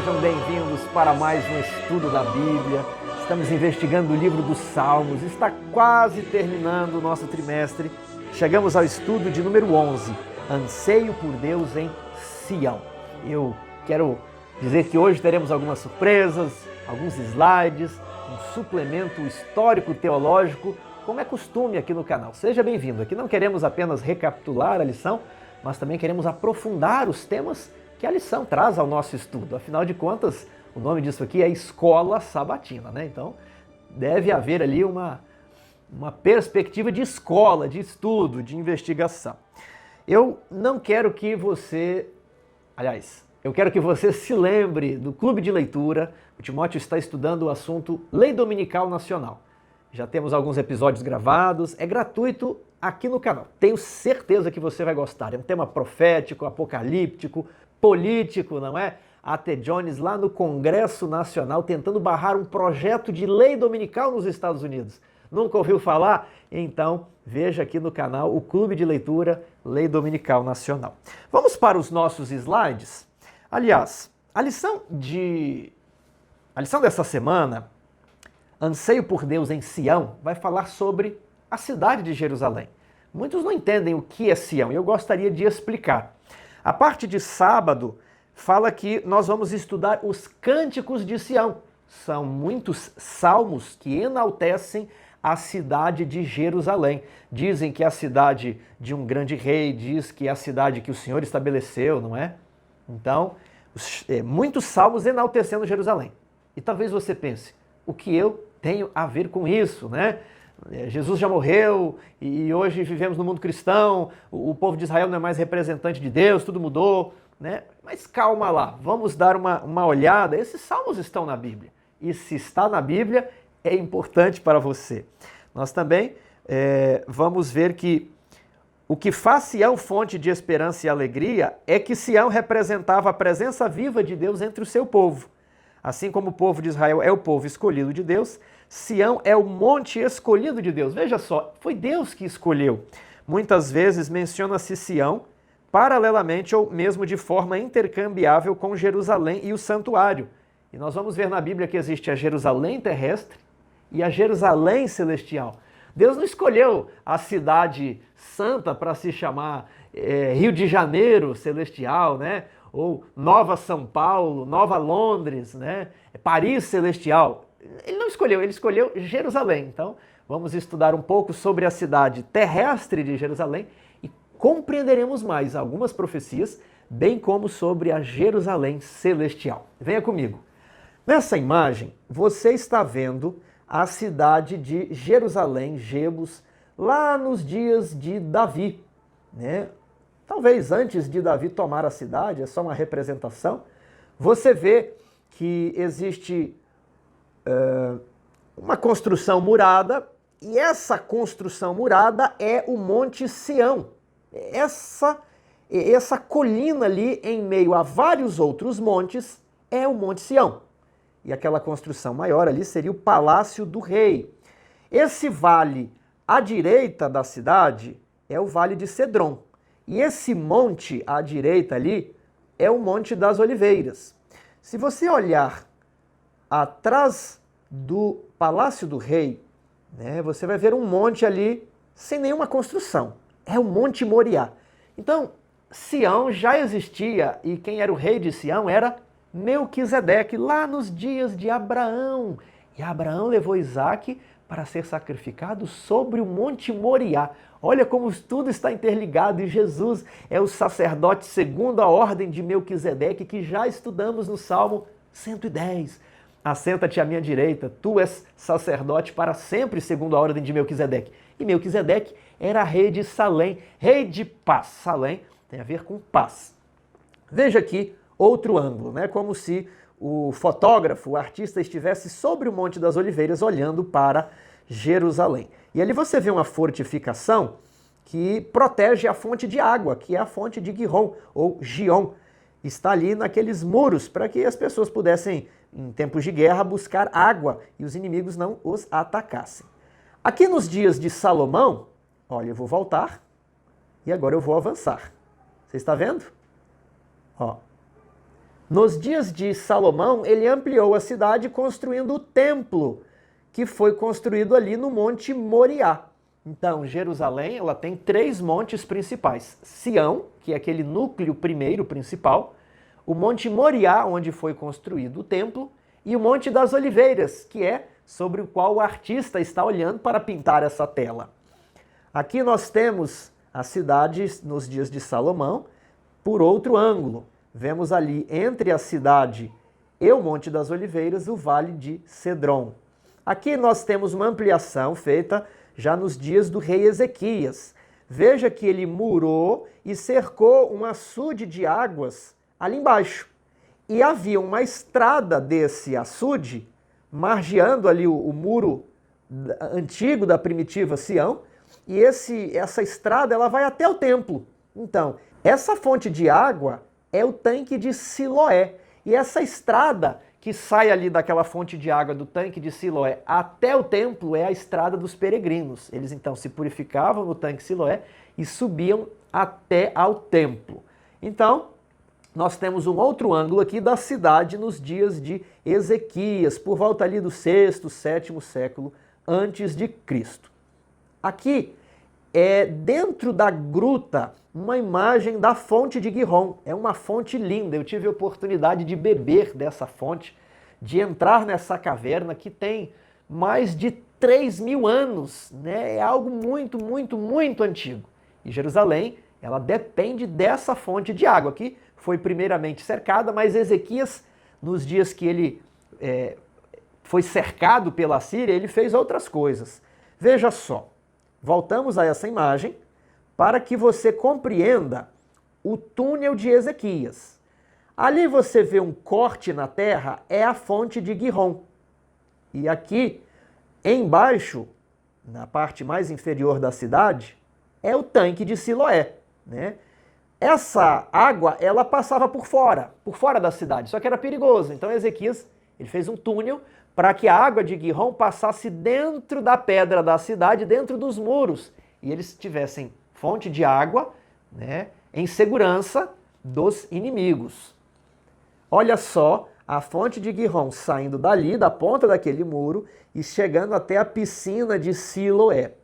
Sejam bem-vindos para mais um estudo da Bíblia. Estamos investigando o livro dos Salmos. Está quase terminando o nosso trimestre. Chegamos ao estudo de número 11, Anseio por Deus em Sião. Eu quero dizer que hoje teremos algumas surpresas, alguns slides, um suplemento histórico-teológico, como é costume aqui no canal. Seja bem-vindo. Aqui não queremos apenas recapitular a lição, mas também queremos aprofundar os temas que a lição traz ao nosso estudo. Afinal de contas, o nome disso aqui é Escola Sabatina, né? Então, deve haver ali uma perspectiva de escola, de estudo, de investigação. Eu não quero que você... Aliás, eu quero que você se lembre do clube de leitura. O Timóteo está estudando o assunto Lei Dominical Nacional. Já temos alguns episódios gravados, é gratuito aqui no canal. Tenho certeza que você vai gostar. É um tema profético, apocalíptico, político, não é? A.T. Jones lá no Congresso Nacional tentando barrar um projeto de lei dominical nos Estados Unidos. Nunca ouviu falar? Então veja aqui no canal o Clube de Leitura Lei Dominical Nacional. Vamos para os nossos slides. Aliás, a lição dessa semana, Anseio por Deus em Sião, vai falar sobre a cidade de Jerusalém. Muitos não entendem o que é Sião e eu gostaria de explicar. A parte de sábado fala que nós vamos estudar os cânticos de Sião. São muitos salmos que enaltecem a cidade de Jerusalém. Dizem que é a cidade de um grande rei, diz que é a cidade que o Senhor estabeleceu, não é? Então, muitos salmos enaltecendo Jerusalém. E talvez você pense, o que eu tenho a ver com isso, né? Jesus já morreu e hoje vivemos no mundo cristão, o povo de Israel não é mais representante de Deus, tudo mudou, né? Mas calma lá, vamos dar uma olhada. Esses salmos estão na Bíblia e se está na Bíblia é importante para você. Nós também vamos ver que o que faz Sião fonte de esperança e alegria é que Sião representava a presença viva de Deus entre o seu povo. Assim como o povo de Israel é o povo escolhido de Deus, Sião é o monte escolhido de Deus. Veja só, foi Deus que escolheu. Muitas vezes menciona-se Sião paralelamente ou mesmo de forma intercambiável com Jerusalém e o santuário. E nós vamos ver na Bíblia que existe a Jerusalém terrestre e a Jerusalém celestial. Deus não escolheu a cidade santa para se chamar Rio de Janeiro celestial, né? Ou Nova São Paulo, Nova Londres, né? Paris celestial. Ele não escolheu, ele escolheu Jerusalém. Então, vamos estudar um pouco sobre a cidade terrestre de Jerusalém e compreenderemos mais algumas profecias, bem como sobre a Jerusalém celestial. Venha comigo. Nessa imagem, você está vendo a cidade de Jerusalém, Jebus, lá nos dias de Davi, né? Talvez antes de Davi tomar a cidade, é só uma representação. Você vê que existe uma construção murada, e essa construção murada é o Monte Sião. Essa colina ali, em meio a vários outros montes, é o Monte Sião. E aquela construção maior ali seria o Palácio do Rei. Esse vale à direita da cidade é o Vale de Cedron. E esse monte à direita ali é o Monte das Oliveiras. Se você olhar atrás do Palácio do Rei, né, você vai ver um monte ali sem nenhuma construção. É o Monte Moriá. Então, Sião já existia e quem era o rei de Sião era Melquisedeque, lá nos dias de Abraão. E Abraão levou Isaque para ser sacrificado sobre o Monte Moriá. Olha como tudo está interligado e Jesus é o sacerdote segundo a ordem de Melquisedeque que já estudamos no Salmo 110. Assenta-te à minha direita, tu és sacerdote para sempre segundo a ordem de Melquisedeque. E Melquisedeque era rei de Salém, rei de paz. Salém tem a ver com paz. Veja aqui outro ângulo, né? Como se o fotógrafo, o artista, estivesse sobre o Monte das Oliveiras olhando para Jerusalém. E ali você vê uma fortificação que protege a fonte de água, que é a fonte de Gihon, ou Gion. Está ali naqueles muros para que as pessoas pudessem, em tempos de guerra, buscar água e os inimigos não os atacassem. Aqui nos dias de Salomão, olha, eu vou voltar e agora eu vou avançar. Você está vendo? Ó. Nos dias de Salomão, ele ampliou a cidade construindo o templo, que foi construído ali no Monte Moriá. Então, Jerusalém, ela tem 3 montes principais. Sião, que é aquele núcleo primeiro principal, o Monte Moriá, onde foi construído o templo, e o Monte das Oliveiras, que é sobre o qual o artista está olhando para pintar essa tela. Aqui nós temos a cidade nos dias de Salomão por outro ângulo. Vemos ali entre a cidade e o Monte das Oliveiras o Vale de Cedron. Aqui nós temos uma ampliação feita já nos dias do rei Ezequias. Veja que ele murou e cercou um açude de águas ali embaixo. E havia uma estrada desse açude, margeando ali o muro antigo da primitiva Sião, e essa estrada ela vai até o templo. Então, essa fonte de água é o tanque de Siloé. E essa estrada que sai ali daquela fonte de água do tanque de Siloé até o templo é a estrada dos peregrinos. Eles então se purificavam no tanque Siloé e subiam até ao templo. Então, nós temos um outro ângulo aqui da cidade nos dias de Ezequias, por volta ali do 6º, 7º século antes de Cristo. Aqui é dentro da gruta uma imagem da fonte de Gihon. É uma fonte linda. Eu tive a oportunidade de beber dessa fonte, de entrar nessa caverna que tem mais de 3.000 anos, né? É algo muito, muito, muito antigo. E Jerusalém, ela depende dessa fonte de água, que foi primeiramente cercada, mas Ezequias, nos dias que ele foi cercado pela Síria, ele fez outras coisas. Veja só, voltamos a essa imagem para que você compreenda o túnel de Ezequias. Ali você vê um corte na terra, é a fonte de Gihon. E aqui, embaixo, na parte mais inferior da cidade, é o tanque de Siloé, né? Essa água, ela passava por fora da cidade, só que era perigoso. Então Ezequias, ele fez um túnel para que a água de Gihon passasse dentro da pedra da cidade, dentro dos muros, e eles tivessem fonte de água, né, em segurança dos inimigos. Olha só a fonte de Gihon saindo dali, da ponta daquele muro, e chegando até a piscina de Siloé.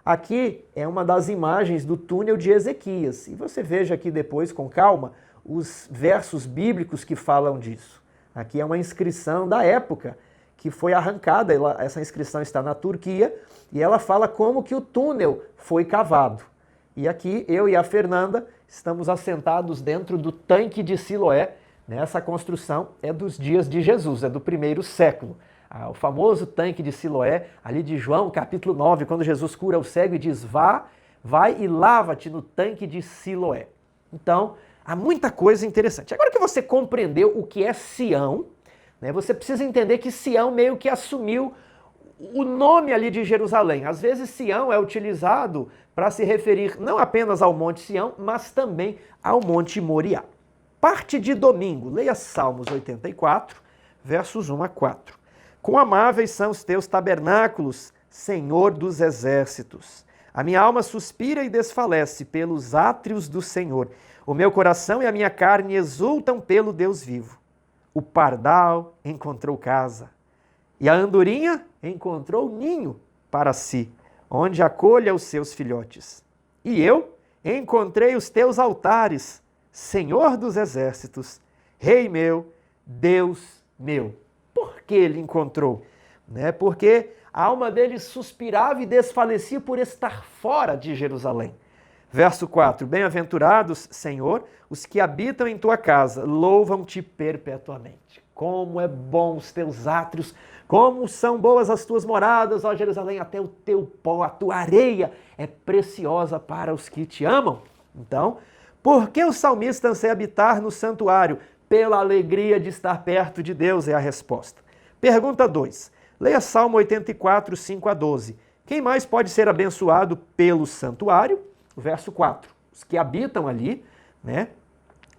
Aqui é uma das imagens do túnel de Ezequias. E você veja aqui depois, com calma, os versos bíblicos que falam disso. Aqui é uma inscrição da época que foi arrancada. Essa inscrição está na Turquia e ela fala como que o túnel foi cavado. E aqui eu e a Fernanda estamos assentados dentro do tanque de Siloé. Essa construção é dos dias de Jesus, é do 1º século. O famoso tanque de Siloé, ali de João, capítulo 9, quando Jesus cura o cego e diz, vai e lava-te no tanque de Siloé. Então, há muita coisa interessante. Agora que você compreendeu o que é Sião, né, você precisa entender que Sião meio que assumiu o nome ali de Jerusalém. Às vezes Sião é utilizado para se referir não apenas ao Monte Sião, mas também ao Monte Moriá. Parte de domingo, leia Salmos 84, versos 1 a 4. Quão amáveis são os teus tabernáculos, Senhor dos exércitos. A minha alma suspira e desfalece pelos átrios do Senhor. O meu coração e a minha carne exultam pelo Deus vivo. O pardal encontrou casa, e a andorinha encontrou ninho para si, onde acolha os seus filhotes. E eu encontrei os teus altares, Senhor dos exércitos, Rei meu, Deus meu. Por que ele encontrou? Porque a alma dele suspirava e desfalecia por estar fora de Jerusalém. Verso 4, bem-aventurados, Senhor, os que habitam em tua casa, louvam-te perpetuamente. Como é bom os teus átrios, como são boas as tuas moradas, ó Jerusalém, até o teu pó, a tua areia é preciosa para os que te amam. Então, por que o salmista anseia habitar no santuário? Pela alegria de estar perto de Deus, é a resposta. Pergunta 2. Leia Salmo 84, 5 a 12. Quem mais pode ser abençoado pelo santuário? Verso 4. Os que habitam ali, né?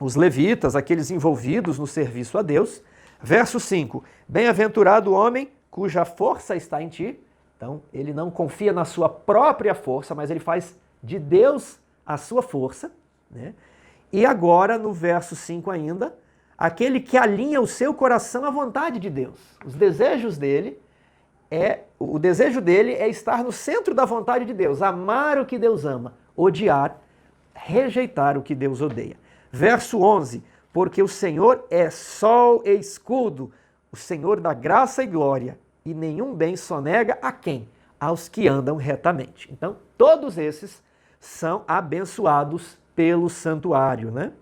Os levitas, aqueles envolvidos no serviço a Deus. Verso 5. Bem-aventurado o homem cuja força está em ti. Então, ele não confia na sua própria força, mas ele faz de Deus a sua força, né? E agora, no verso 5 ainda, aquele que alinha o seu coração à vontade de Deus. O desejo dele é estar no centro da vontade de Deus, amar o que Deus ama, odiar, rejeitar o que Deus odeia. Verso 11, porque o Senhor é sol e escudo, o Senhor dá graça e glória, e nenhum bem sonega a quem? Aos que andam retamente. Então, todos esses são abençoados pelo santuário, né?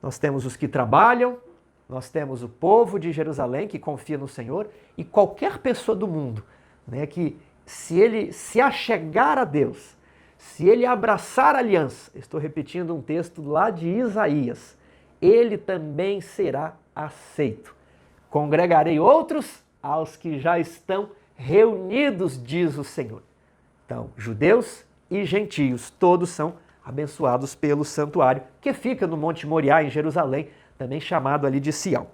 Nós temos os que trabalham, nós temos o povo de Jerusalém que confia no Senhor e qualquer pessoa do mundo, né, que se ele se achegar a Deus, se ele abraçar a aliança, estou repetindo um texto lá de Isaías, ele também será aceito. Congregarei outros aos que já estão reunidos, diz o Senhor. Então, judeus e gentios, todos são abençoados pelo santuário, que fica no Monte Moriá, em Jerusalém, também chamado ali de Sião.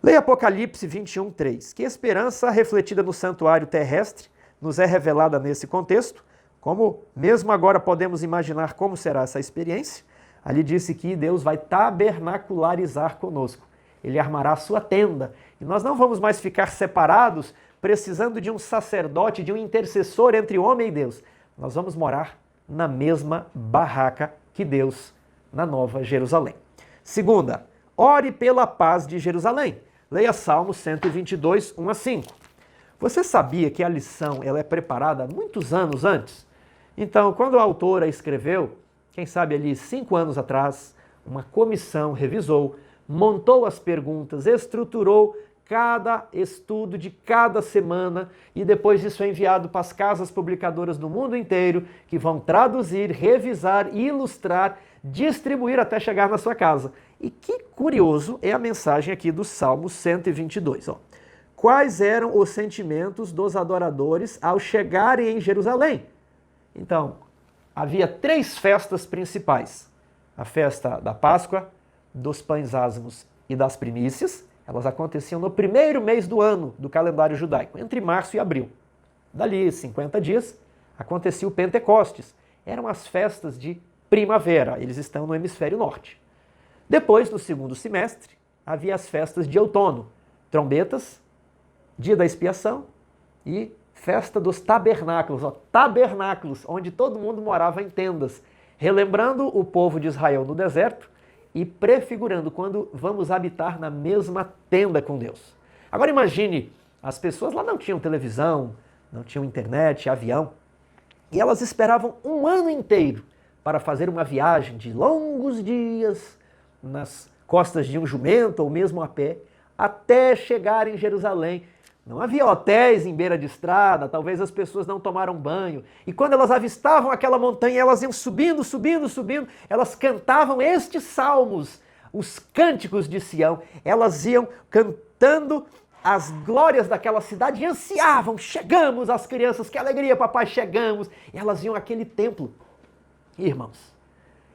Leia Apocalipse 21, 3. Que esperança refletida no santuário terrestre nos é revelada nesse contexto, como mesmo agora podemos imaginar como será essa experiência. Ali disse que Deus vai tabernacularizar conosco. Ele armará a sua tenda. E nós não vamos mais ficar separados, precisando de um sacerdote, de um intercessor entre o homem e Deus. Nós vamos morar na mesma barraca que Deus, na Nova Jerusalém. Segunda, ore pela paz de Jerusalém. Leia Salmo 122, 1 a 5. Você sabia que a lição ela é preparada muitos anos antes? Então, quando a autora escreveu, quem sabe ali 5 anos atrás, uma comissão revisou, montou as perguntas, estruturou cada estudo de cada semana e depois isso é enviado para as casas publicadoras do mundo inteiro que vão traduzir, revisar, ilustrar, distribuir até chegar na sua casa. E que curioso é a mensagem aqui do Salmo 122. Ó. Quais eram os sentimentos dos adoradores ao chegarem em Jerusalém? Então, havia 3 festas principais. A festa da Páscoa, dos pães ázimos e das primícias. Elas aconteciam no primeiro mês do ano do calendário judaico, entre março e abril. Dali 50 dias, acontecia o Pentecostes. Eram as festas de primavera, eles estão no hemisfério norte. Depois, no segundo semestre, havia as festas de outono, trombetas, dia da expiação e festa dos tabernáculos, tabernáculos, onde todo mundo morava em tendas, relembrando o povo de Israel no deserto e prefigurando quando vamos habitar na mesma tenda com Deus. Agora imagine, as pessoas lá não tinham televisão, não tinham internet, avião, e elas esperavam um ano inteiro para fazer uma viagem de longos dias nas costas de um jumento ou mesmo a pé, até chegar em Jerusalém. Não havia hotéis em beira de estrada, talvez as pessoas não tomaram banho. E quando elas avistavam aquela montanha, elas iam subindo, subindo, subindo, elas cantavam estes salmos, os cânticos de Sião. Elas iam cantando as glórias daquela cidade e ansiavam, chegamos, as crianças, que alegria, papai, chegamos. E elas iam àquele templo. Irmãos,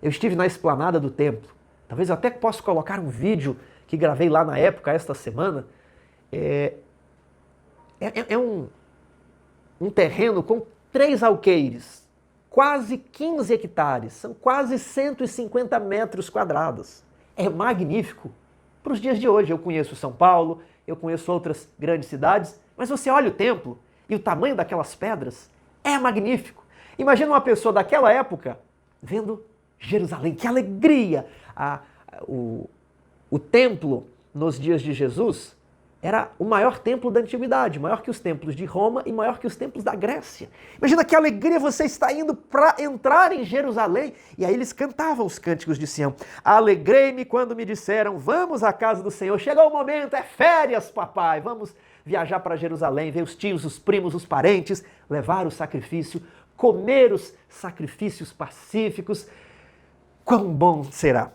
eu estive na esplanada do templo. Talvez eu até possa colocar um vídeo que gravei lá na época, esta semana. É um terreno com 3 alqueires, quase 15 hectares, são quase 150 metros quadrados. É magnífico. Para os dias de hoje, eu conheço São Paulo, eu conheço outras grandes cidades, mas você olha o templo e o tamanho daquelas pedras, é magnífico. Imagina uma pessoa daquela época vendo Jerusalém, que alegria! O templo, nos dias de Jesus, era o maior templo da antiguidade, maior que os templos de Roma e maior que os templos da Grécia. Imagina que alegria você está indo para entrar em Jerusalém. E aí eles cantavam os cânticos de Sião. Alegrei-me quando me disseram, vamos à casa do Senhor. Chegou o momento, é férias, papai. Vamos viajar para Jerusalém, ver os tios, os primos, os parentes, levar o sacrifício, comer os sacrifícios pacíficos. Quão bom será!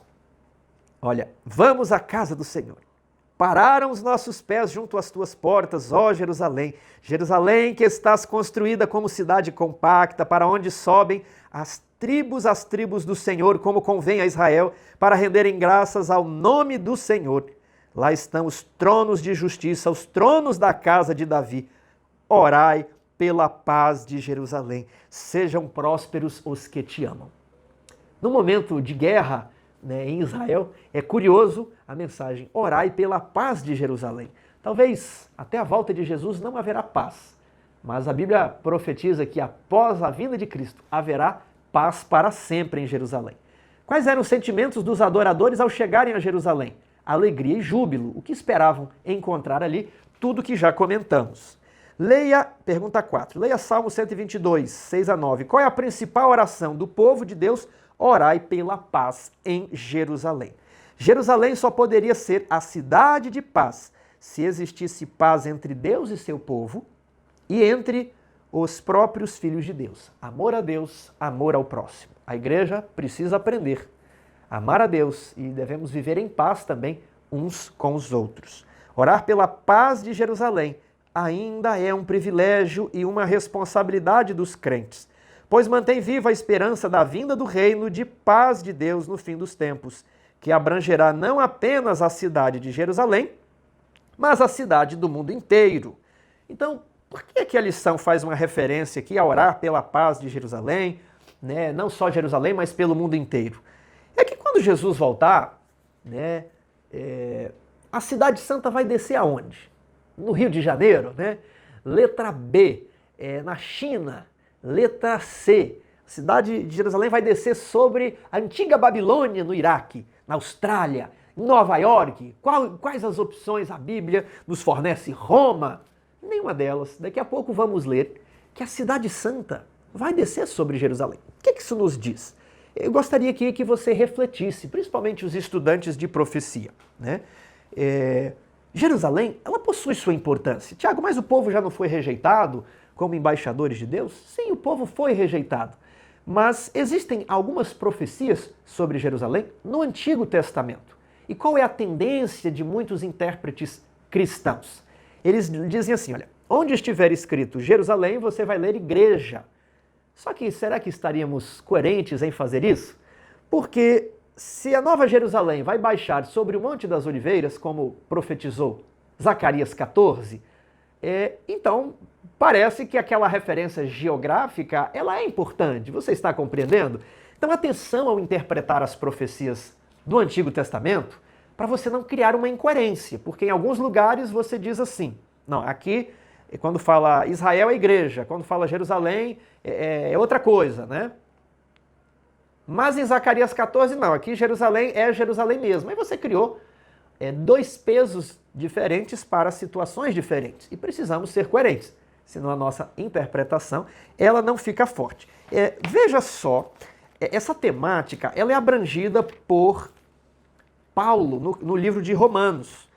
Olha, vamos à casa do Senhor. Pararam os nossos pés junto às tuas portas, ó Jerusalém. Jerusalém que estás construída como cidade compacta, para onde sobem as tribos do Senhor, como convém a Israel, para renderem graças ao nome do Senhor. Lá estão os tronos de justiça, os tronos da casa de Davi. Orai pela paz de Jerusalém. Sejam prósperos os que te amam. No momento de guerra, né, em Israel, é curioso a mensagem: orai pela paz de Jerusalém. Talvez até a volta de Jesus não haverá paz, mas a Bíblia profetiza que após a vinda de Cristo haverá paz para sempre em Jerusalém. Quais eram os sentimentos dos adoradores ao chegarem a Jerusalém? Alegria e júbilo. O que esperavam encontrar ali? Tudo que já comentamos. Leia, pergunta 4, leia Salmo 122, 6 a 9. Qual é a principal oração do povo de Deus? Orai pela paz em Jerusalém. Jerusalém só poderia ser a cidade de paz se existisse paz entre Deus e seu povo e entre os próprios filhos de Deus. Amor a Deus, amor ao próximo. A igreja precisa aprender a amar a Deus e devemos viver em paz também uns com os outros. Orar pela paz de Jerusalém ainda é um privilégio e uma responsabilidade dos crentes, pois mantém viva a esperança da vinda do reino de paz de Deus no fim dos tempos, que abrangerá não apenas a cidade de Jerusalém, mas a cidade do mundo inteiro. Então, por que a lição faz uma referência aqui a orar pela paz de Jerusalém, né? Não só Jerusalém, mas pelo mundo inteiro? É que quando Jesus voltar, né, a cidade santa vai descer aonde? No Rio de Janeiro, né? Letra B, na China. Letra C, a cidade de Jerusalém vai descer sobre a antiga Babilônia, no Iraque, na Austrália, em Nova York. Quais as opções a Bíblia nos fornece? Roma? Nenhuma delas. Daqui a pouco vamos ler que a cidade santa vai descer sobre Jerusalém. O que isso nos diz? Eu gostaria aqui que você refletisse, principalmente os estudantes de profecia, né? Jerusalém, ela possui sua importância. Tiago, mas o povo já não foi rejeitado como embaixadores de Deus? Sim, o povo foi rejeitado. Mas existem algumas profecias sobre Jerusalém no Antigo Testamento. E qual é a tendência de muitos intérpretes cristãos? Eles dizem assim, olha, onde estiver escrito Jerusalém, você vai ler igreja. Só que será que estaríamos coerentes em fazer isso? Porque se a Nova Jerusalém vai baixar sobre o Monte das Oliveiras, como profetizou Zacarias 14, então parece que aquela referência geográfica ela é importante. Você está compreendendo? Então atenção ao interpretar as profecias do Antigo Testamento para você não criar uma incoerência, porque em alguns lugares você diz assim, não, aqui quando fala Israel é igreja, quando fala Jerusalém é outra coisa, né? Mas em Zacarias 14 não, aqui Jerusalém é Jerusalém mesmo. Aí você criou dois pesos diferentes para situações diferentes e precisamos ser coerentes, senão a nossa interpretação ela não fica forte. Veja só, essa temática ela é abrangida por Paulo no livro de Romanos.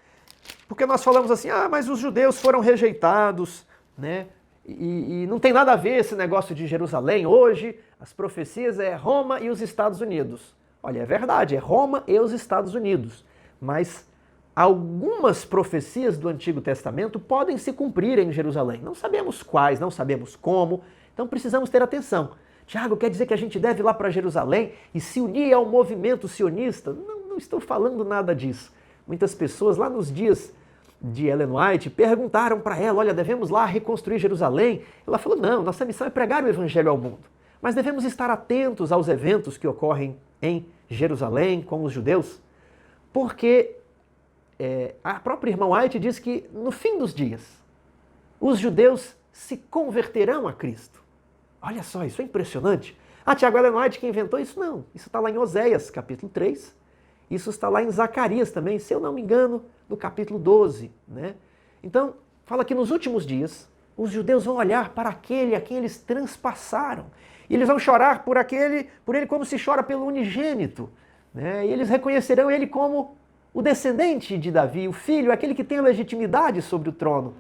Porque nós falamos assim, mas os judeus foram rejeitados, né? E não tem nada a ver esse negócio de Jerusalém. Hoje, as profecias é Roma e os Estados Unidos. Olha, é verdade, é Roma e os Estados Unidos. Mas algumas profecias do Antigo Testamento podem se cumprir em Jerusalém. Não sabemos quais, não sabemos como, então precisamos ter atenção. Tiago, quer dizer que a gente deve ir lá para Jerusalém e se unir ao movimento sionista? Não estou falando nada disso. Muitas pessoas lá nos dias de Ellen White perguntaram para ela, olha, devemos lá reconstruir Jerusalém? Ela falou, não, nossa missão é pregar o evangelho ao mundo. Mas devemos estar atentos aos eventos que ocorrem em Jerusalém com os judeus, porque a própria irmã White diz que no fim dos dias, os judeus se converterão a Cristo. Olha só, isso é impressionante. Tiago, Ellen White que inventou isso? Não, isso está lá em Oséias, capítulo 3. Isso está lá em Zacarias também, se eu não me engano, no capítulo 12. Né? Então, fala que nos últimos dias, os judeus vão olhar para aquele a quem eles transpassaram. E eles vão chorar por ele como se chora pelo unigênito. Né? E eles reconhecerão ele como o descendente de Davi, o filho, aquele que tem a legitimidade sobre o trono.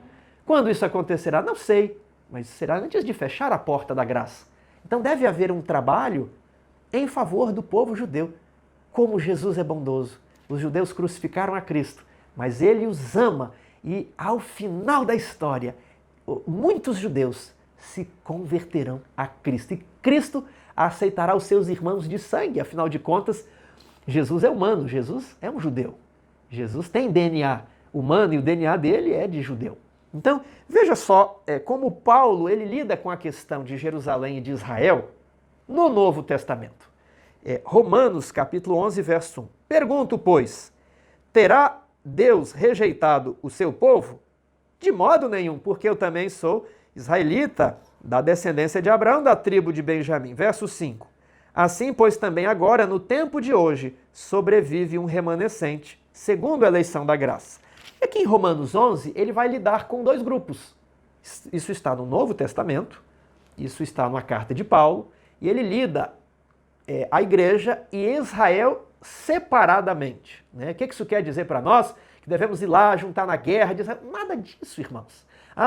Quando isso acontecerá? Não sei, mas será antes de fechar a porta da graça. Então deve haver um trabalho em favor do povo judeu. Como Jesus é bondoso. Os judeus crucificaram a Cristo, mas ele os ama e ao final da história, muitos judeus se converterão a Cristo. E Cristo aceitará os seus irmãos de sangue. Afinal de contas, Jesus é humano, Jesus é um judeu. Jesus tem DNA humano e o DNA dele é de judeu. Então, veja só como Paulo ele lida com a questão de Jerusalém e de Israel no Novo Testamento. Romanos capítulo 11, verso 1. Pergunto, pois, terá Deus rejeitado o seu povo? De modo nenhum, porque eu também sou israelita, da descendência de Abraão, da tribo de Benjamim. Verso 5. Assim, pois, também agora, no tempo de hoje, sobrevive um remanescente, segundo a eleição da graça. E aqui em Romanos 11, ele vai lidar com dois grupos. Isso está no Novo Testamento, isso está numa carta de Paulo, e ele lida a igreja e Israel separadamente. Né? O que isso quer dizer para nós? Que devemos ir lá, juntar na guerra, dizer, nada disso, irmãos.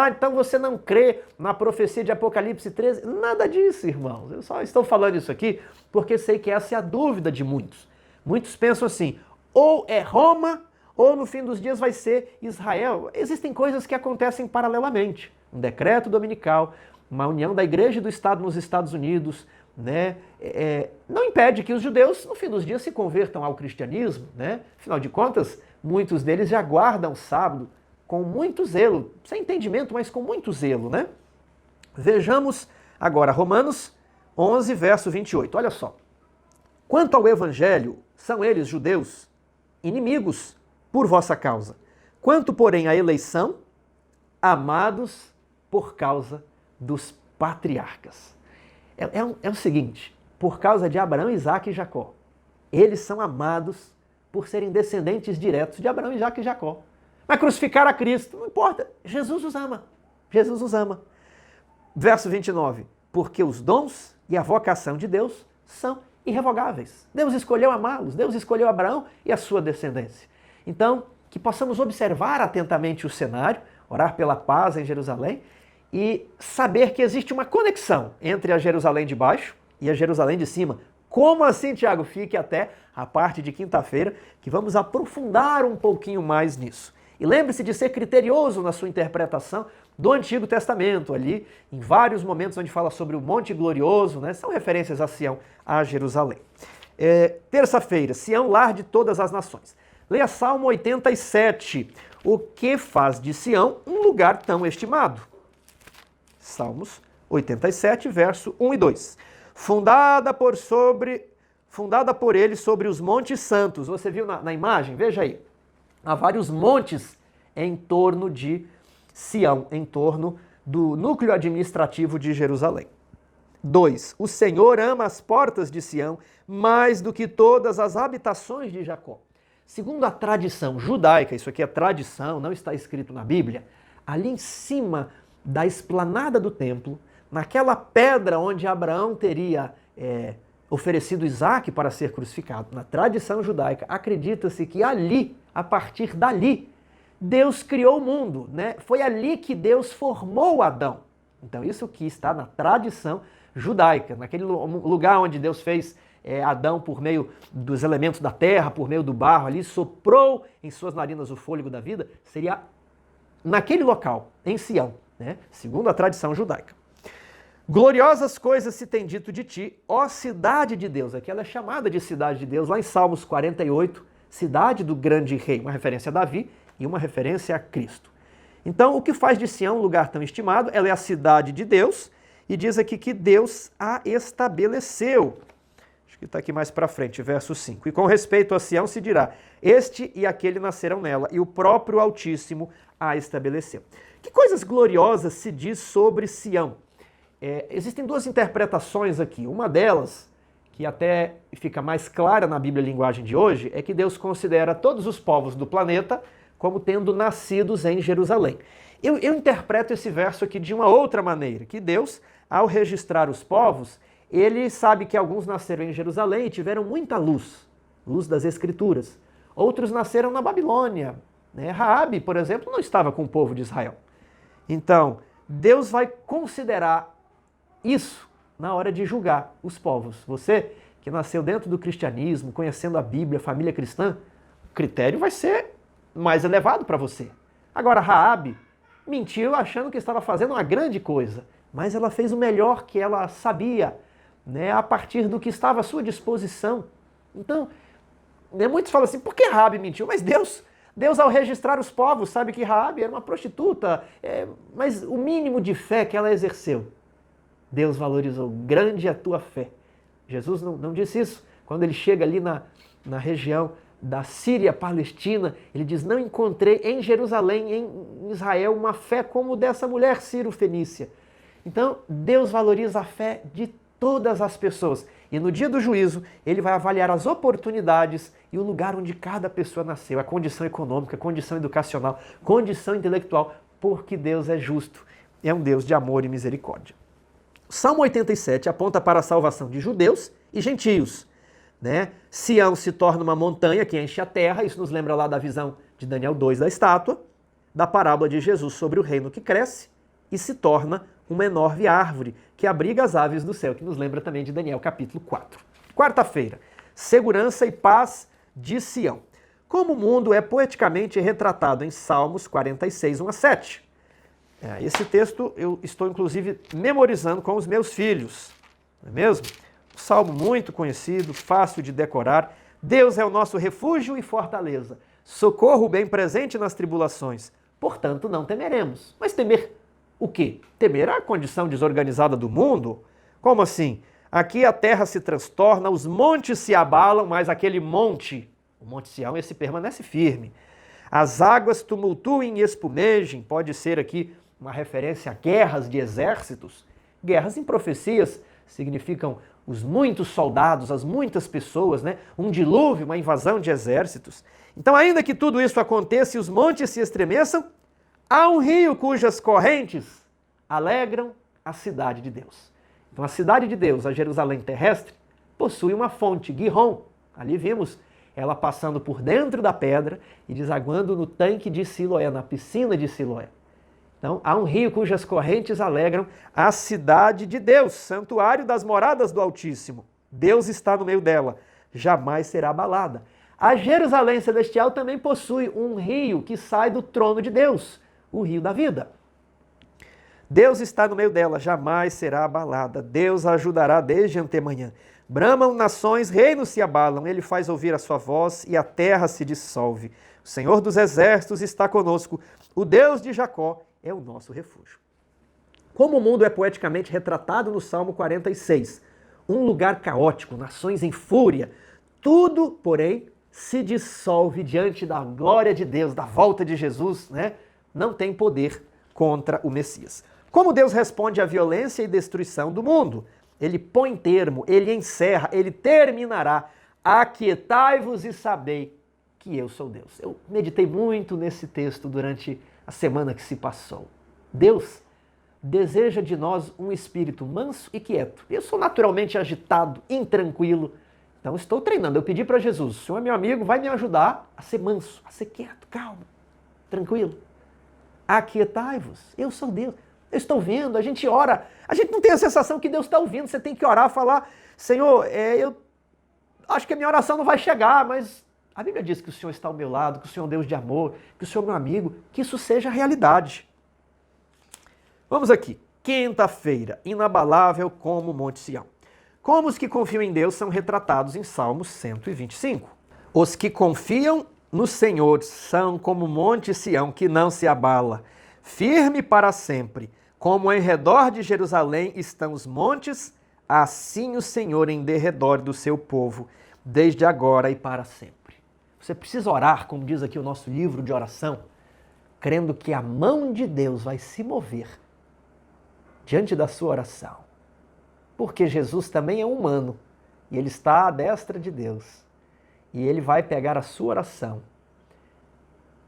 Então você não crê na profecia de Apocalipse 13? Nada disso, irmãos. Eu só estou falando isso aqui porque sei que essa é a dúvida de muitos. Muitos pensam assim, ou é Roma, ou no fim dos dias vai ser Israel. Existem coisas que acontecem paralelamente. Um decreto dominical, uma união da igreja e do Estado nos Estados Unidos, né? Não impede que os judeus, no fim dos dias, se convertam ao cristianismo. Né? Afinal de contas, muitos deles já guardam o sábado com muito zelo, sem entendimento, mas com muito zelo, né? Vejamos agora Romanos 11, verso 28. Olha só. Quanto ao evangelho, são eles, judeus, inimigos por vossa causa. Quanto, porém, à eleição, amados por causa dos patriarcas. É o seguinte, por causa de Abraão, Isaque e Jacó. Eles são amados por serem descendentes diretos de Abraão, Isaque e Jacó. Mas crucificar a Cristo, não importa, Jesus os ama. Jesus os ama. Verso 29. Porque os dons e a vocação de Deus são irrevogáveis. Deus escolheu amá-los, Deus escolheu Abraão e a sua descendência. Então, que possamos observar atentamente o cenário, orar pela paz em Jerusalém e saber que existe uma conexão entre a Jerusalém de baixo e a Jerusalém de cima. Como assim, Tiago? Fique até a parte de quinta-feira, que vamos aprofundar um pouquinho mais nisso. E lembre-se de ser criterioso na sua interpretação do Antigo Testamento, ali, em vários momentos onde fala sobre o Monte Glorioso, né? São referências a Sião, a Jerusalém. Terça-feira, Sião, lar de todas as nações. Leia Salmo 87. O que faz de Sião um lugar tão estimado? Salmos 87, verso 1 e 2. Fundada por ele sobre os montes santos. Você viu na imagem? Veja aí. Há vários montes em torno de Sião, em torno do núcleo administrativo de Jerusalém. 2. O Senhor ama as portas de Sião mais do que todas as habitações de Jacó. Segundo a tradição judaica, isso aqui é tradição, não está escrito na Bíblia, ali em cima da esplanada do templo, naquela pedra onde Abraão teria oferecido Isaque para ser crucificado, na tradição judaica, acredita-se que ali, a partir dali, Deus criou o mundo, né? Foi ali que Deus formou Adão. Então isso que está na tradição judaica, naquele lugar onde Deus fez Adão por meio dos elementos da terra, por meio do barro ali, soprou em suas narinas o fôlego da vida, seria naquele local, em Sião, né? Segundo a tradição judaica. Gloriosas coisas se tem dito de ti, ó cidade de Deus. Aqui ela é chamada de cidade de Deus, lá em Salmos 48, cidade do grande rei, uma referência a Davi e uma referência a Cristo. Então, o que faz de Sião um lugar tão estimado? Ela é a cidade de Deus, e diz aqui que Deus a estabeleceu. Acho que está aqui mais para frente, verso 5. E com respeito a Sião se dirá, este e aquele nascerão nela, e o próprio Altíssimo a estabeleceu. Que coisas gloriosas se diz sobre Sião? Existem duas interpretações aqui. Uma delas, que até fica mais clara na Bíblia linguagem de hoje, é que Deus considera todos os povos do planeta como tendo nascidos em Jerusalém. Eu interpreto esse verso aqui de uma outra maneira, que Deus, ao registrar os povos, ele sabe que alguns nasceram em Jerusalém e tiveram muita luz, luz das Escrituras. Outros nasceram na Babilônia. Né? Raabe, por exemplo, não estava com o povo de Israel. Então, Deus vai considerar isso na hora de julgar os povos. Você que nasceu dentro do cristianismo, conhecendo a Bíblia, a família cristã, o critério vai ser mais elevado para você. Agora, Raabe mentiu achando que estava fazendo uma grande coisa, mas ela fez o melhor que ela sabia, né, a partir do que estava à sua disposição. Então, muitos falam assim, por que Raabe mentiu? Mas Deus ao registrar os povos, sabe que Raabe era uma prostituta, mas o mínimo de fé que ela exerceu, Deus valorizou. Grande a tua fé. Jesus não disse isso Quando ele chega ali na região da Síria, Palestina, ele diz, não encontrei em Jerusalém, em Israel, uma fé como dessa mulher sírio-fenícia. Então, Deus valoriza a fé de todas as pessoas. E no dia do juízo, ele vai avaliar as oportunidades e o lugar onde cada pessoa nasceu, a condição econômica, a condição educacional, condição intelectual, porque Deus é justo, é um Deus de amor e misericórdia. O Salmo 87 aponta para a salvação de judeus e gentios. Né? Sião se torna uma montanha que enche a terra, isso nos lembra lá da visão de Daniel 2 da estátua, da parábola de Jesus sobre o reino que cresce e se torna uma enorme árvore que abriga as aves do céu, que nos lembra também de Daniel capítulo 4. Quarta-feira, segurança e paz de Sião. Como o mundo é poeticamente retratado em Salmos 46, 1 a 7. Esse texto eu estou inclusive memorizando com os meus filhos, não é mesmo? Salmo muito conhecido, fácil de decorar. Deus é o nosso refúgio e fortaleza, socorro bem presente nas tribulações. Portanto, não temeremos. Mas temer o quê? Temer a condição desorganizada do mundo? Como assim? Aqui a terra se transtorna, os montes se abalam, mas aquele monte, o Monte Sião, esse permanece firme. As águas tumultuem e espumejem, pode ser aqui uma referência a guerras de exércitos. Guerras em profecias significam os muitos soldados, as muitas pessoas, né? Um dilúvio, uma invasão de exércitos. Então, ainda que tudo isso aconteça e os montes se estremeçam, há um rio cujas correntes alegram a cidade de Deus. Então, a cidade de Deus, a Jerusalém terrestre, possui uma fonte, Gihon. Ali vimos ela passando por dentro da pedra e desaguando no tanque de Siloé, na piscina de Siloé. Então, há um rio cujas correntes alegram a cidade de Deus, santuário das moradas do Altíssimo. Deus está no meio dela, jamais será abalada. A Jerusalém celestial também possui um rio que sai do trono de Deus, o rio da vida. Deus está no meio dela, jamais será abalada. Deus a ajudará desde antemanhã. Bramam nações, reinos se abalam, ele faz ouvir a sua voz e a terra se dissolve. O Senhor dos exércitos está conosco, o Deus de Jacó é o nosso refúgio. Como o mundo é poeticamente retratado no Salmo 46, um lugar caótico, nações em fúria, tudo, porém, se dissolve diante da glória de Deus, da volta de Jesus, né? Não tem poder contra o Messias. Como Deus responde à violência e destruição do mundo? Ele põe termo, ele encerra, ele terminará. Aquietai-vos e sabei que eu sou Deus. Eu meditei muito nesse texto durante a semana que se passou. Deus deseja de nós um espírito manso e quieto. Eu sou naturalmente agitado, intranquilo. Então estou treinando. Eu pedi para Jesus, o Senhor é meu amigo, vai me ajudar a ser manso, a ser quieto, calmo, tranquilo. Aquietai-vos, eu sou Deus. Eu estou vendo, a gente ora, a gente não tem a sensação que Deus está ouvindo, você tem que orar, falar, Senhor, eu acho que a minha oração não vai chegar, mas a Bíblia diz que o Senhor está ao meu lado, que o Senhor é um Deus de amor, que o Senhor é meu amigo, que isso seja realidade. Vamos aqui, quinta-feira, inabalável como o Monte Sião. Como os que confiam em Deus são retratados em Salmos 125. Os que confiam no Senhor são como o Monte Sião que não se abala, firme para sempre. Como em redor de Jerusalém estão os montes, assim o Senhor em derredor do seu povo, desde agora e para sempre. Você precisa orar, como diz aqui o nosso livro de oração, crendo que a mão de Deus vai se mover diante da sua oração. Porque Jesus também é humano e ele está à destra de Deus. E ele vai pegar a sua oração.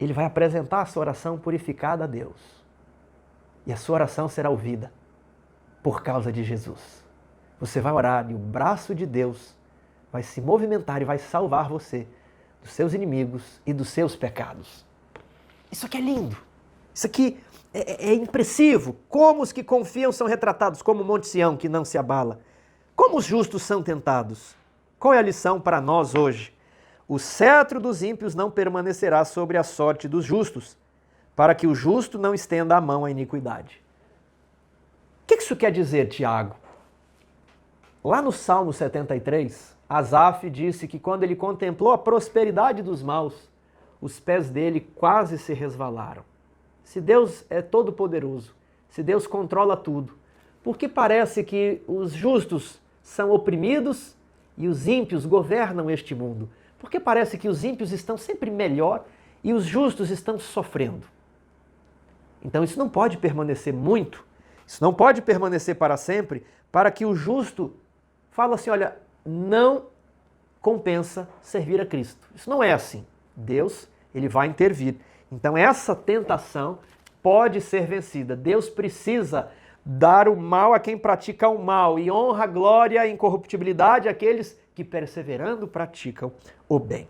Ele vai apresentar a sua oração purificada a Deus. E a sua oração será ouvida por causa de Jesus. Você vai orar e o braço de Deus vai se movimentar e vai salvar você dos seus inimigos e dos seus pecados. Isso aqui é lindo. Isso aqui é impressivo. Como os que confiam são retratados como o Monte Sião que não se abala. Como os justos são tentados. Qual é a lição para nós hoje? O cetro dos ímpios não permanecerá sobre a sorte dos justos, para que o justo não estenda a mão à iniquidade. O que isso quer dizer, Tiago? Lá no Salmo 73, Asaf disse que quando ele contemplou a prosperidade dos maus, os pés dele quase se resvalaram. Se Deus é todo-poderoso, se Deus controla tudo, por que parece que os justos são oprimidos e os ímpios governam este mundo? Porque parece que os ímpios estão sempre melhor e os justos estão sofrendo. Então isso não pode permanecer muito, isso não pode permanecer para sempre, para que o justo fale assim, olha, não compensa servir a Cristo. Isso não é assim. Deus, ele vai intervir. Então essa tentação pode ser vencida. Deus precisa dar o mal a quem pratica o mal e honra, glória e incorruptibilidade àqueles que perseverando praticam o bem.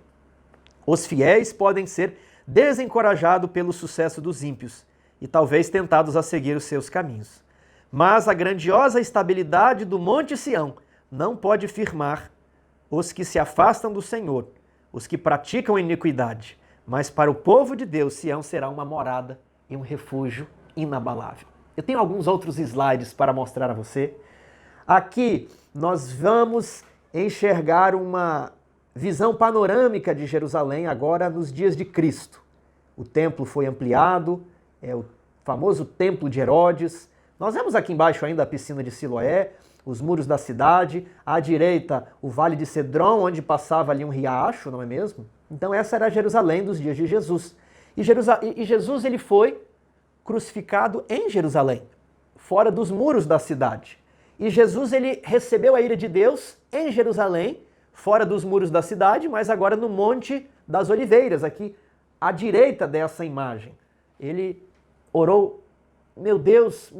Os fiéis podem ser desencorajados pelo sucesso dos ímpios e talvez tentados a seguir os seus caminhos. Mas a grandiosa estabilidade do Monte Sião não pode firmar os que se afastam do Senhor, os que praticam iniquidade. Mas para o povo de Deus, Sião será uma morada e um refúgio inabalável. Eu tenho alguns outros slides para mostrar a você. Aqui nós vamos enxergar uma visão panorâmica de Jerusalém agora nos dias de Cristo. O templo foi ampliado, é o famoso templo de Herodes. Nós vemos aqui embaixo ainda a piscina de Siloé, os muros da cidade, à direita o Vale de Cedron, onde passava ali um riacho, não é mesmo? Então essa era Jerusalém dos dias de Jesus. E Jesus ele foi crucificado em Jerusalém, fora dos muros da cidade. E Jesus ele recebeu a ira de Deus em Jerusalém, fora dos muros da cidade, mas agora no Monte das Oliveiras, aqui à direita dessa imagem. Ele orou, meu Deus,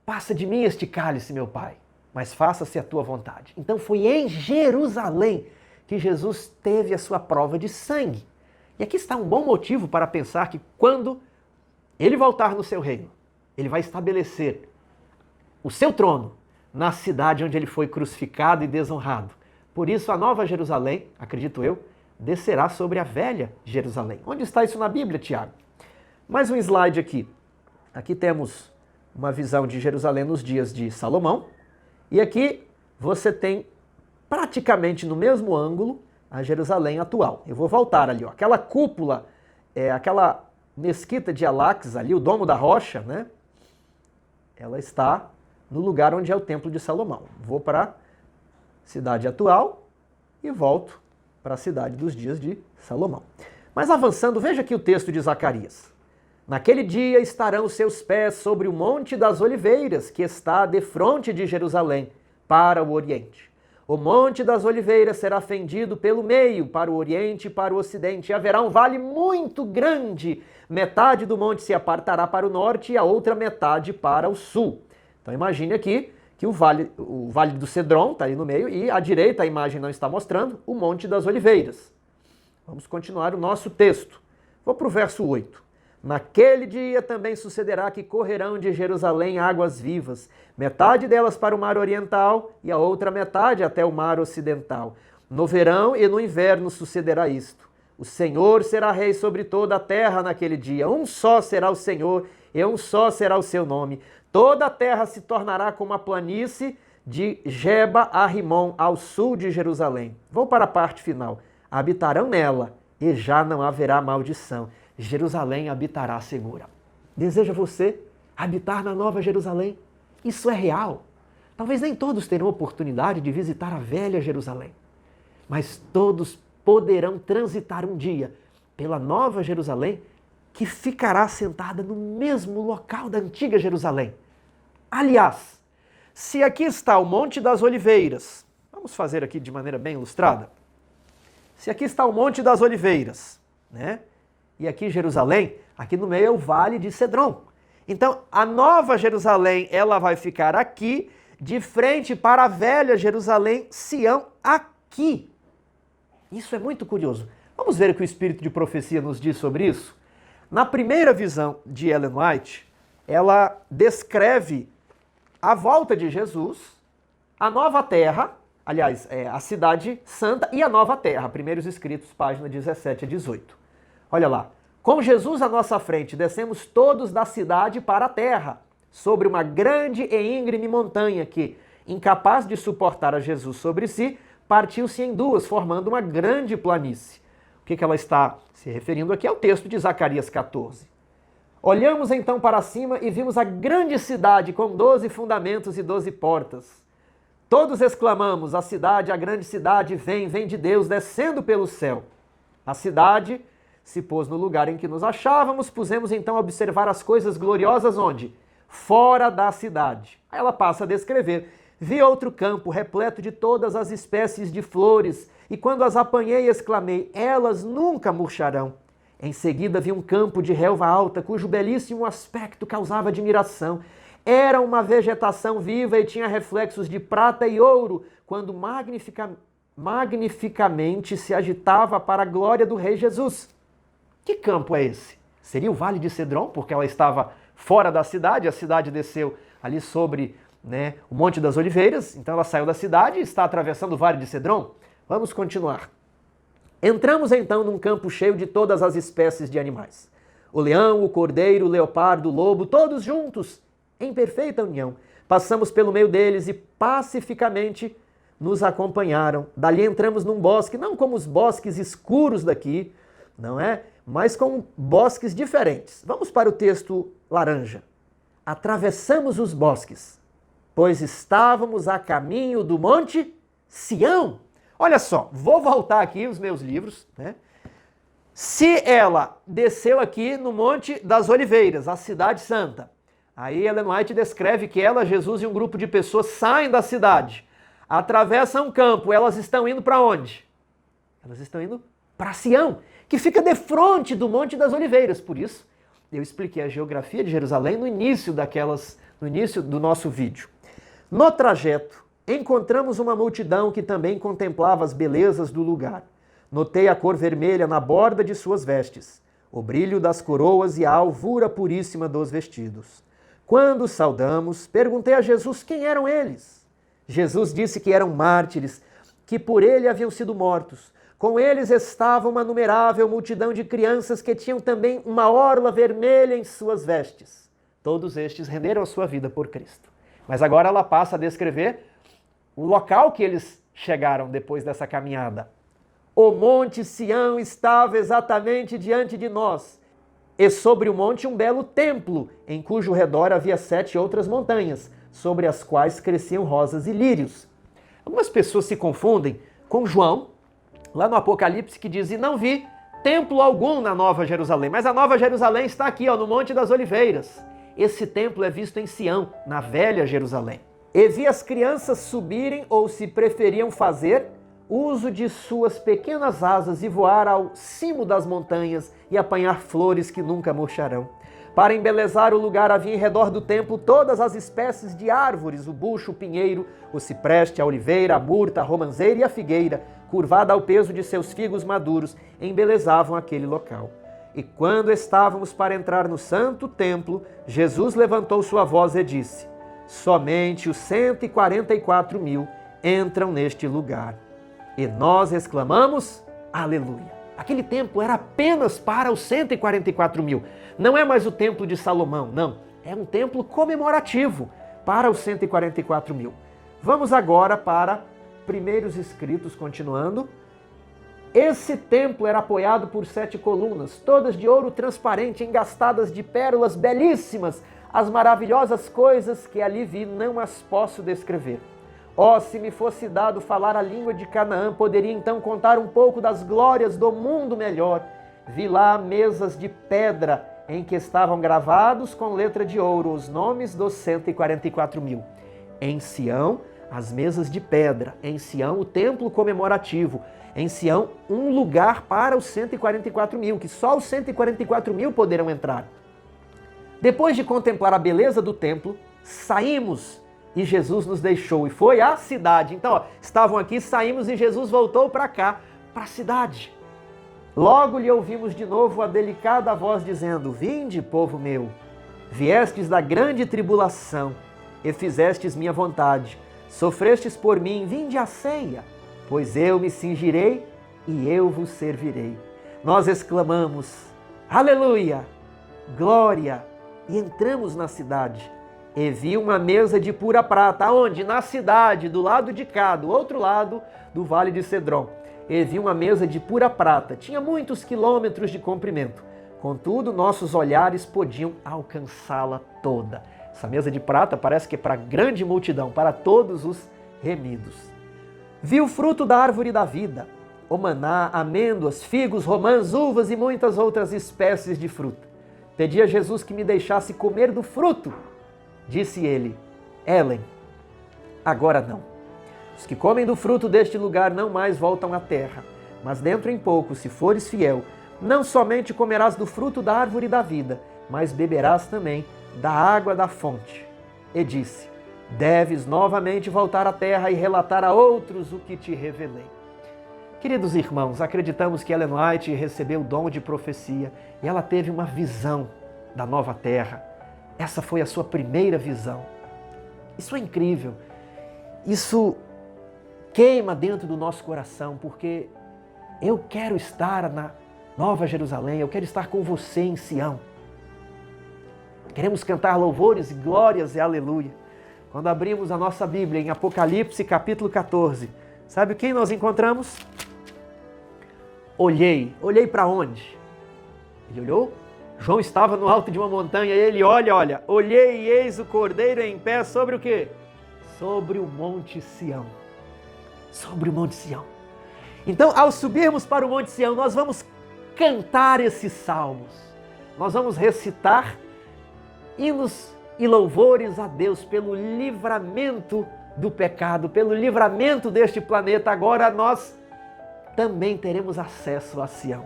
passa de mim este cálice, meu Pai, mas faça-se a tua vontade. Então foi em Jerusalém que Jesus teve a sua prova de sangue. E aqui está um bom motivo para pensar que quando ele voltar no seu reino, ele vai estabelecer o seu trono na cidade onde ele foi crucificado e desonrado. Por isso a nova Jerusalém, acredito eu, descerá sobre a velha Jerusalém. Onde está isso na Bíblia, Tiago? Mais um slide aqui. Aqui temos uma visão de Jerusalém nos dias de Salomão. E aqui você tem praticamente no mesmo ângulo a Jerusalém atual. Eu vou voltar ali, ó. Aquela cúpula, aquela mesquita de Al-Aqsa ali, o Domo da Rocha, né? Ela está no lugar onde é o Templo de Salomão. Vou para a cidade atual e volto para a cidade dos dias de Salomão. Mas avançando, veja aqui o texto de Zacarias. Naquele dia estarão seus pés sobre o Monte das Oliveiras, que está defronte de Jerusalém, para o Oriente. O Monte das Oliveiras será fendido pelo meio, para o Oriente e para o Ocidente. E haverá um vale muito grande. Metade do monte se apartará para o norte e a outra metade para o sul. Então imagine aqui que o vale do Cedron está ali no meio e à direita a imagem não está mostrando o Monte das Oliveiras. Vamos continuar o nosso texto. Vou para o verso 8. Naquele dia também sucederá que correrão de Jerusalém águas vivas, metade delas para o mar oriental e a outra metade até o mar ocidental. No verão e no inverno sucederá isto. O Senhor será rei sobre toda a terra naquele dia. Um só será o Senhor e um só será o seu nome. Toda a terra se tornará como a planície de Geba a Rimon, ao sul de Jerusalém. Vou para a parte final. Habitarão nela e já não haverá maldição. Jerusalém habitará segura. Deseja você habitar na Nova Jerusalém? Isso é real. Talvez nem todos terão oportunidade de visitar a velha Jerusalém, mas todos poderão transitar um dia pela Nova Jerusalém, que ficará sentada no mesmo local da antiga Jerusalém. Aliás, se aqui está o Monte das Oliveiras, vamos fazer aqui de maneira bem ilustrada. Se aqui está o Monte das Oliveiras, né? E aqui Jerusalém, aqui no meio é o Vale de Cedron. Então, a Nova Jerusalém, ela vai ficar aqui, de frente para a velha Jerusalém, Sião, aqui. Isso é muito curioso. Vamos ver o que o Espírito de Profecia nos diz sobre isso? Na primeira visão de Ellen White, ela descreve a volta de Jesus, a nova terra, aliás, a cidade santa e a nova terra, primeiros escritos, página 17 a 18. Olha lá, com Jesus à nossa frente, descemos todos da cidade para a terra, sobre uma grande e íngreme montanha que, incapaz de suportar a Jesus sobre si, partiu-se em duas, formando uma grande planície. O que ela está se referindo aqui é o texto de Zacarias 14. Olhamos então para cima e vimos a grande cidade com 12 fundamentos e 12 portas. Todos exclamamos: a cidade, a grande cidade, vem de Deus, descendo pelo céu. A cidade se pôs no lugar em que nos achávamos, pusemos então a observar as coisas gloriosas onde? Fora da cidade. Aí ela passa a descrever: vi outro campo repleto de todas as espécies de flores, e quando as apanhei, exclamei: elas nunca murcharão. Em seguida vi um campo de relva alta, cujo belíssimo aspecto causava admiração. Era uma vegetação viva e tinha reflexos de prata e ouro, quando magnificamente se agitava para a glória do Rei Jesus. Que campo é esse? Seria o Vale de Cedron, porque ela estava fora da cidade, a cidade desceu ali sobre o Monte das Oliveiras, então ela saiu da cidade e está atravessando o Vale de Cedron. Vamos continuar. Entramos então num campo cheio de todas as espécies de animais. O leão, o cordeiro, o leopardo, o lobo, todos juntos, em perfeita união. Passamos pelo meio deles e pacificamente nos acompanharam. Dali entramos num bosque, não como os bosques escuros daqui, não é? Mas com bosques diferentes. Vamos para o texto laranja. Atravessamos os bosques, pois estávamos a caminho do Monte Sião. Olha só, vou voltar aqui os meus livros, né? Se ela desceu aqui no Monte das Oliveiras, a cidade santa, aí Ellen White descreve que ela, Jesus e um grupo de pessoas saem da cidade, atravessam um campo, elas estão indo para onde? Elas estão indo para Sião, que fica defronte do Monte das Oliveiras. Por isso, eu expliquei a geografia de Jerusalém no início do nosso vídeo. No trajeto, encontramos uma multidão que também contemplava as belezas do lugar. Notei a cor vermelha na borda de suas vestes, o brilho das coroas e a alvura puríssima dos vestidos. Quando saudamos, perguntei a Jesus quem eram eles. Jesus disse que eram mártires, que por ele haviam sido mortos. Com eles estava uma numerável multidão de crianças que tinham também uma orla vermelha em suas vestes. Todos estes renderam a sua vida por Cristo. Mas agora ela passa a descrever o local que eles chegaram depois dessa caminhada. O Monte Sião estava exatamente diante de nós, e sobre o monte um belo templo, em cujo redor havia 7 outras montanhas, sobre as quais cresciam rosas e lírios. Algumas pessoas se confundem com João, lá no Apocalipse, que diz: e não vi templo algum na Nova Jerusalém. Mas a Nova Jerusalém está aqui, no Monte das Oliveiras. Esse templo é visto em Sião, na Velha Jerusalém. E vi as crianças subirem, ou se preferiam fazer, uso de suas pequenas asas e voar ao cimo das montanhas e apanhar flores que nunca murcharão. Para embelezar o lugar havia em redor do templo todas as espécies de árvores, o bucho, o pinheiro, o cipreste, a oliveira, a murta, a romanceira e a figueira, curvada ao peso de seus figos maduros, embelezavam aquele local. E quando estávamos para entrar no santo templo, Jesus levantou sua voz e disse: somente os 144.000 entram neste lugar. E nós exclamamos: aleluia! Aquele templo era apenas para os 144.000. Não é mais o templo de Salomão, não. É um templo comemorativo para os 144.000. Vamos agora para Primeiros Escritos, continuando. Esse templo era apoiado por 7 colunas, todas de ouro transparente, engastadas de pérolas belíssimas. As maravilhosas coisas que ali vi não as posso descrever. Oh, se me fosse dado falar a língua de Canaã, poderia então contar um pouco das glórias do mundo melhor. Vi lá mesas de pedra em que estavam gravados com letra de ouro os nomes dos 144.000. Em Sião, as mesas de pedra. Em Sião, o templo comemorativo. Em Sião, um lugar para os 144.000, que só os 144.000 poderão entrar. Depois de contemplar a beleza do templo, saímos e Jesus nos deixou e foi à cidade. Então, estavam aqui, saímos e Jesus voltou para cá, para a cidade. Logo lhe ouvimos de novo a delicada voz dizendo: vinde, povo meu, viestes da grande tribulação e fizestes minha vontade, sofrestes por mim, vinde à ceia, pois eu me cingirei e eu vos servirei. Nós exclamamos: aleluia, glória, e entramos na cidade. E vi uma mesa de pura prata. Aonde? Na cidade, do lado de cá, do outro lado do Vale de Cedron. E vi uma mesa de pura prata. Tinha muitos quilômetros de comprimento. Contudo, nossos olhares podiam alcançá-la toda. Essa mesa de prata parece que é para grande multidão, para todos os remidos. Vi o fruto da árvore da vida, o maná, amêndoas, figos, romãs, uvas e muitas outras espécies de fruta. Pedi a Jesus que me deixasse comer do fruto. Disse ele: Elen, agora não. Os que comem do fruto deste lugar não mais voltam à terra, mas dentro em pouco, se fores fiel, não somente comerás do fruto da árvore da vida, mas beberás também da água da fonte. E disse: deves novamente voltar à terra e relatar a outros o que te revelei. Queridos irmãos, acreditamos que Ellen White recebeu o dom de profecia e ela teve uma visão da nova terra. Essa foi a sua primeira visão. Isso é incrível. Isso queima dentro do nosso coração, porque eu quero estar na Nova Jerusalém, eu quero estar com você em Sião. Queremos cantar louvores, glórias e aleluia. Quando abrimos a nossa Bíblia em Apocalipse capítulo 14, sabe quem nós encontramos? Olhei para onde? Ele olhou? João estava no alto de uma montanha e ele olha, olhei e eis o Cordeiro em pé sobre o quê? Sobre o Monte Sião. Sobre o Monte Sião. Então, ao subirmos para o Monte Sião, nós vamos cantar esses salmos. Nós vamos recitar hinos e louvores a Deus pelo livramento do pecado, pelo livramento deste planeta. Agora nós também teremos acesso a Sião.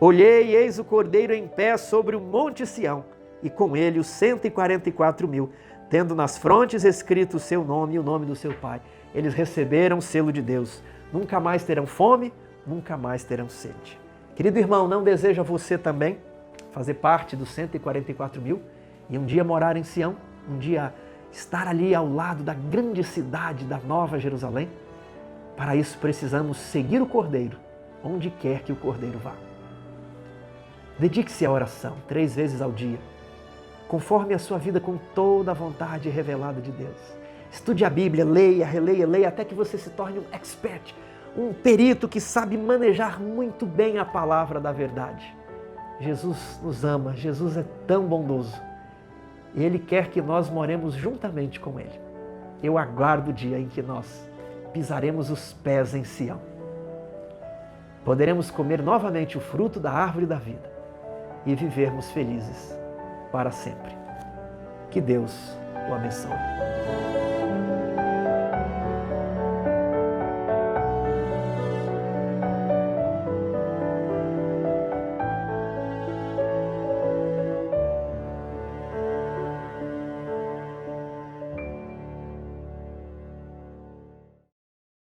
Olhei e eis o Cordeiro em pé sobre o Monte Sião, e com ele os 144.000, tendo nas frontes escrito o seu nome e o nome do seu Pai. Eles receberam o selo de Deus. Nunca mais terão fome, nunca mais terão sede. Querido irmão, não deseja você também fazer parte dos 144.000 e um dia morar em Sião? Um dia estar ali ao lado da grande cidade da Nova Jerusalém? Para isso precisamos seguir o Cordeiro, onde quer que o Cordeiro vá. Dedique-se à oração 3 vezes ao dia. Conforme a sua vida com toda a vontade revelada de Deus. Estude a Bíblia, leia, releia, leia, até que você se torne um expert, um perito que sabe manejar muito bem a palavra da verdade. Jesus nos ama, Jesus é tão bondoso. E Ele quer que nós moremos juntamente com Ele. Eu aguardo o dia em que nós pisaremos os pés em Sião. Poderemos comer novamente o fruto da árvore da vida e vivermos felizes para sempre. Que Deus o abençoe.